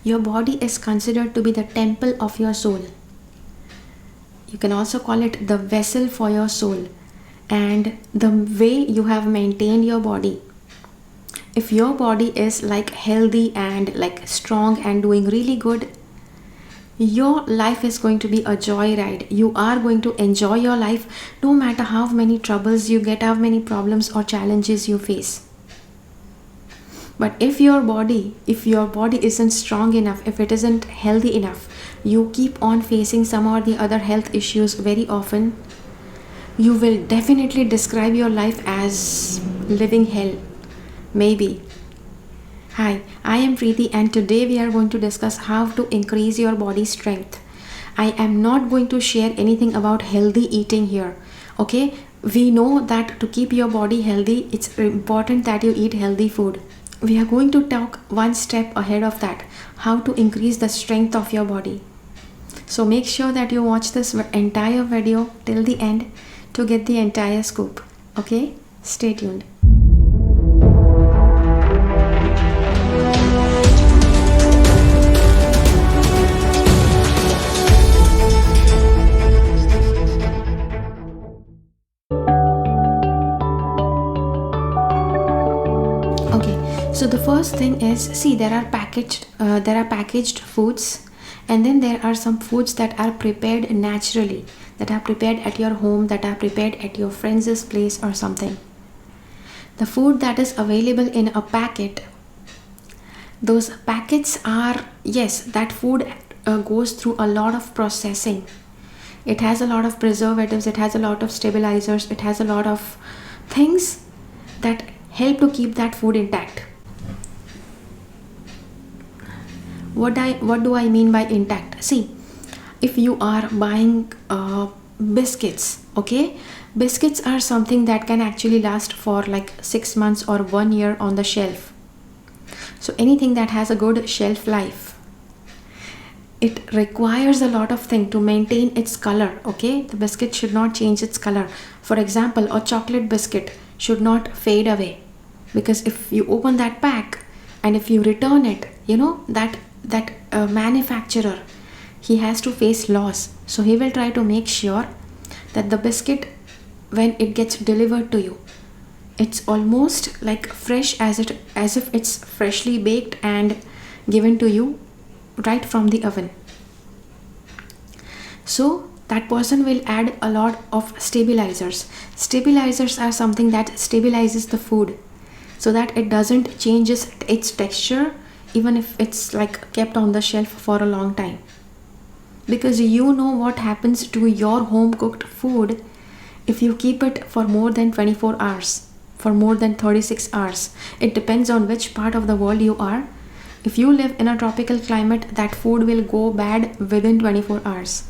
Your body is considered to be the temple of your soul. You can also call it the vessel for your soul. And the way you have maintained your body, if your body is like healthy and like strong and doing really good, your life is going to be a joyride. You are going to enjoy your life no matter how many troubles you get, how many problems or challenges you face. But if your body isn't strong enough, if it isn't healthy enough, you keep on facing some or the other health issues very often, you will definitely describe your life as living hell. Maybe. Hi, I am Preeti and today we are going to discuss how to increase your body strength. I am not going to share anything about healthy eating here. Okay? We know that to keep your body healthy, it's important that you eat healthy food. We are going to talk one step ahead of that, how to increase the strength of your body. So make sure that you watch this entire video till the end to get the entire scoop. Okay? Stay tuned. Okay, so the first thing is, see, there are packaged foods, and then there are some foods that are prepared naturally, that are prepared at your home, that are prepared at your friend's place or something. The food that is available in a packet, those packets are, yes, that food goes through a lot of processing. It has a lot of preservatives, it has a lot of stabilizers, it has a lot of things that help to keep that food intact. What do I mean by intact? See, if you are buying biscuits, okay, biscuits are something that can actually last for like 6 months or 1 year on the shelf. So anything that has a good shelf life, it requires a lot of things to maintain its color. Okay, the biscuit should not change its color. For example, a chocolate biscuit should not fade away, because if you open that pack and if you return it, you know that manufacturer, he has to face loss. So he will try to make sure that the biscuit, when it gets delivered to you, it's almost like fresh, as if it's freshly baked and given to you right from the oven. So that person will add a lot of stabilizers. Stabilizers are something that stabilizes the food so that it doesn't change its texture even if it's like kept on the shelf for a long time. Because you know what happens to your home cooked food if you keep it for more than 24 hours, for more than 36 hours. It depends on which part of the world you are. If you live in a tropical climate, that food will go bad within 24 hours.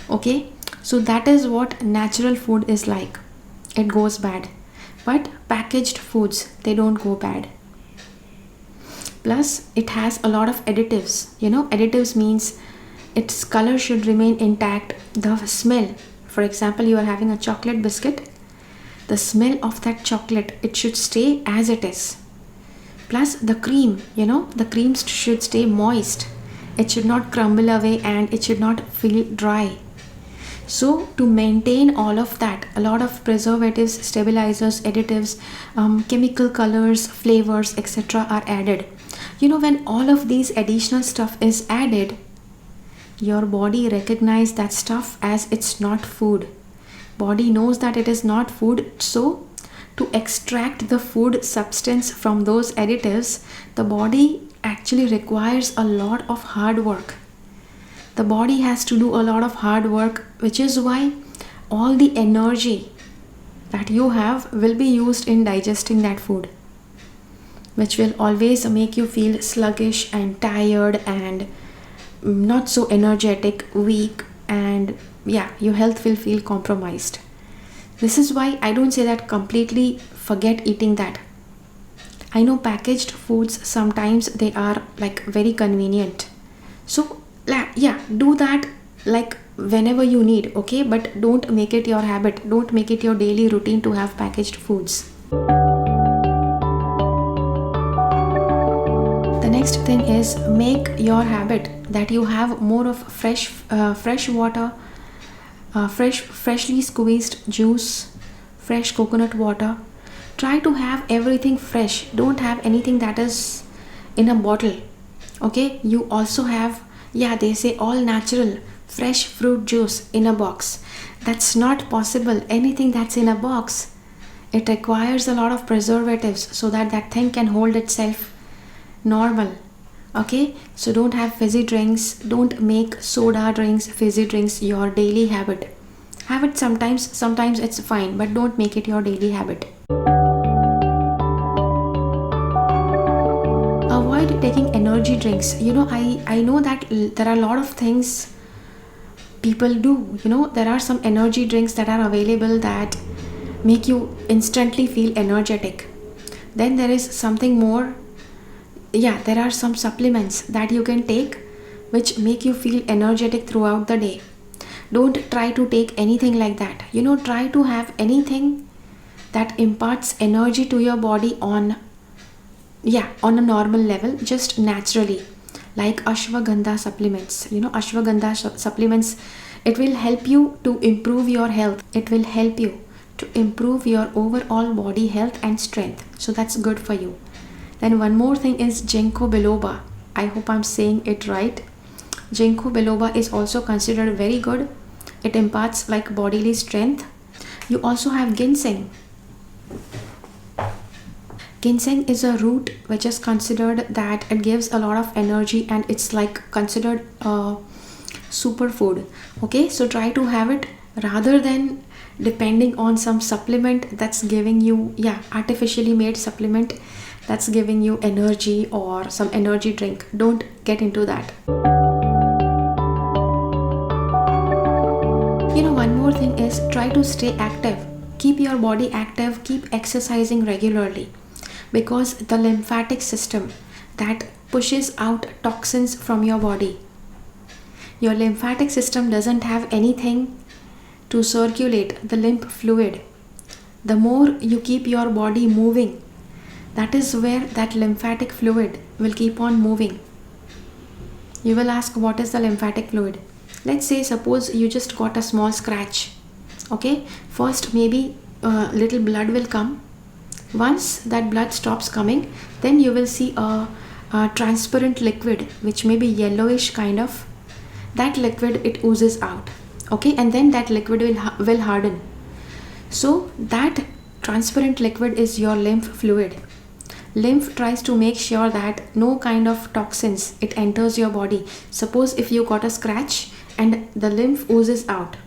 Okay, so that is what natural food is like. It goes bad. But packaged foods, they don't go bad. Plus, it has a lot of additives. You know, additives means its color should remain intact. The smell, for example, you are having a chocolate biscuit, the smell of that chocolate, it should stay as it is. Plus the cream, you know, the cream should stay moist. It should not crumble away and it should not feel dry. So to maintain all of that, a lot of preservatives, stabilizers, additives, chemical colors, flavors, etc. are added. You know, when all of these additional stuff is added, your body recognizes that stuff as it's not food. Body knows that it is not food, so to extract the food substance from those additives, the body actually requires a lot of hard work. The body has to do a lot of hard work, which is why all the energy that you have will be used in digesting that food, which will always make you feel sluggish and tired and not so energetic, weak, and yeah, your health will feel compromised. This is why I don't say that completely forget eating that. I know packaged foods, sometimes they are like very convenient. So yeah, do that like whenever you need, okay? But don't make it your habit. Don't make it your daily routine to have packaged foods. The next next thing is make your habit that you have more of fresh water, freshly squeezed juice, fresh coconut water. Try to have everything fresh. Don't have anything that is in a bottle. Okay, you also have, yeah, they say all natural fresh fruit juice in a box. That's not possible. Anything that's in a box, it requires a lot of preservatives so that that thing can hold itself normal. Okay, so don't have fizzy drinks, don't make soda drinks, fizzy drinks your daily habit. Have it sometimes it's fine, but don't make it your daily habit. Avoid taking energy drinks. I know that there are a lot of things people do. There are some energy drinks that are available that make you instantly feel energetic. Then there is something more. Yeah, there are some supplements that you can take which make you feel energetic throughout the day. Don't try to take anything like that. Try to have anything that imparts energy to your body on a normal level, just naturally, like ashwagandha supplements. Ashwagandha supplements, it will help you to improve your health. It will help you to improve your overall body health and strength. So that's good for you. Then one more thing is ginkgo biloba. I hope I'm saying it right. Ginkgo biloba is also considered very good. It imparts like bodily strength. You also have ginseng. Ginseng is a root which is considered that it gives a lot of energy and it's like considered a superfood. Okay, so try to have it rather than depending on some supplement that's giving you, artificially made supplement that's giving you energy or some energy drink. Don't get into that. One more thing is try to stay active. Keep your body active, keep exercising regularly, because the lymphatic system that pushes out toxins from your body. Your lymphatic system doesn't have anything to circulate the lymph fluid. The more you keep your body moving, that is where that lymphatic fluid will keep on moving. You will ask, what is the lymphatic fluid? Let's say, suppose you just got a small scratch. Okay, first maybe little blood will come. Once that blood stops coming, then you will see a transparent liquid which may be yellowish kind of. That liquid, it oozes out. Okay, and then that liquid will harden. So that transparent liquid is your lymph fluid. Lymph tries to make sure that no kind of toxins it enters your body. Suppose if you got a scratch and the lymph oozes out,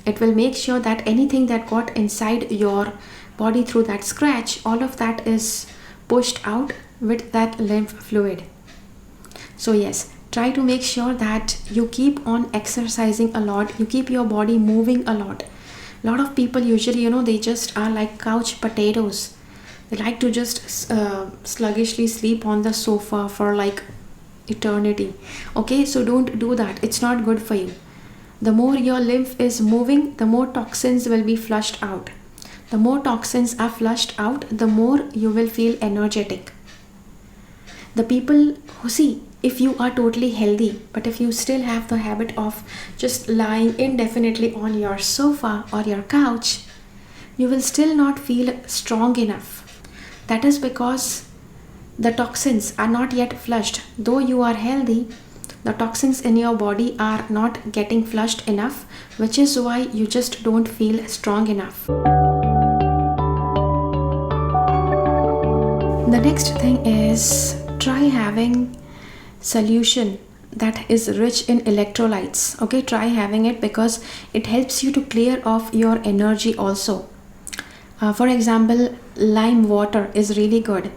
it will make sure that anything that got inside your body through that scratch, all of that is pushed out with that lymph fluid. So yes, try to make sure that you keep on exercising a lot, you keep your body moving a lot. A lot of people usually, they just are like couch potatoes. They like to just sluggishly sleep on the sofa for like eternity. Okay, so don't do that. It's not good for you. The more your lymph is moving, the more toxins will be flushed out. The more toxins are flushed out, the more you will feel energetic. The people who see, if you are totally healthy, but if you still have the habit of just lying indefinitely on your sofa or your couch, you will still not feel strong enough. That is because the toxins are not yet flushed. Though you are healthy, the toxins in your body are not getting flushed enough, which is why you just don't feel strong enough. The next thing is try having solution that is rich in electrolytes. Okay, try having it because it helps you to clear off your energy also. For example, lime water is really good.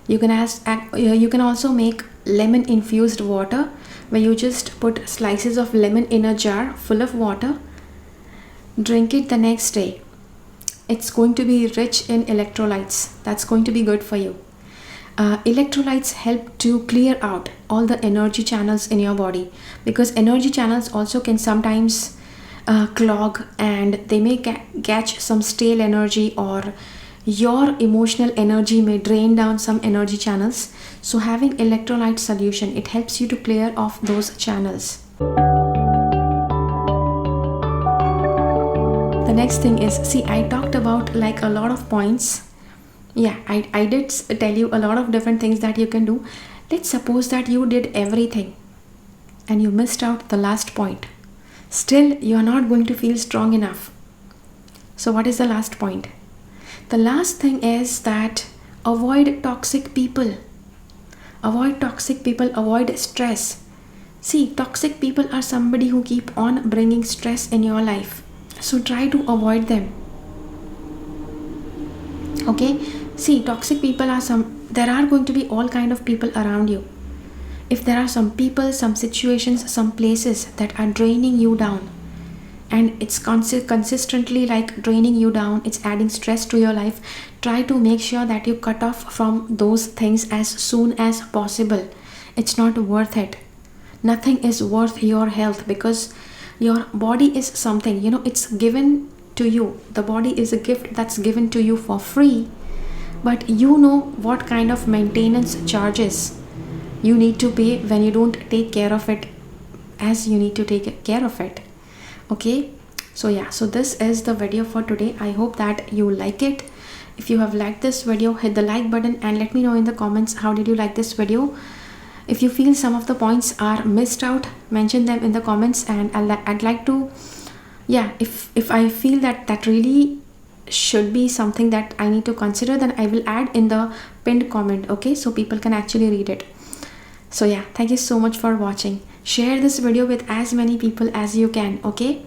You can also make lemon infused water, where you just put slices of lemon in a jar full of water. Drink it the next day. It's going to be rich in electrolytes. That's going to be good for you. Electrolytes help to clear out all the energy channels in your body, because energy channels also can sometimes clog and they may catch some stale energy, or your emotional energy may drain down some energy channels. So having electrolyte solution, it helps you to clear off those channels. The next thing is, see, I talked about like a lot of points. Yeah, I did tell you a lot of different things that you can do. Let's suppose that you did everything and you missed out the last point. Still, you are not going to feel strong enough. So what is the last point? The last thing is that avoid toxic people. Avoid toxic people, avoid stress. See, toxic people are somebody who keep on bringing stress in your life. So try to avoid them. Okay? See, toxic people are there are going to be all kind of people around you. If there are some people, some situations, some places that are draining you down, and it's consistently like draining you down, it's adding stress to your life, try to make sure that you cut off from those things as soon as possible. It's not worth it. Nothing is worth your health, because your body is something, it's given to you. The body is a gift that's given to you for free, but you know what kind of maintenance charges you need to pay when you don't take care of it as you need to take care of it. Okay, so yeah, so this is the video for today. I hope that you like it. If you have liked this video, hit the like button and let me know in the comments how did you like this video. If you feel some of the points are missed out, mention them in the comments, and I'd like to, yeah, if I feel that really should be something that I need to consider, then I will add in the pinned comment. Okay, so people can actually read it. So yeah, thank you so much for watching. Share this video with as many people as you can. Okay,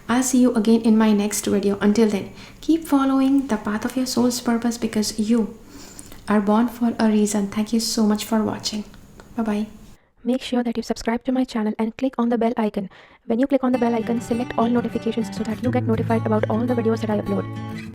I'll see you again in my next video. Until then, keep following the path of your soul's purpose, because you are born for a reason. Thank you so much for watching. Bye bye. Make sure that you subscribe to my channel and click on the bell icon. When you click on the bell icon, select all notifications so that you get notified about all the videos that I upload.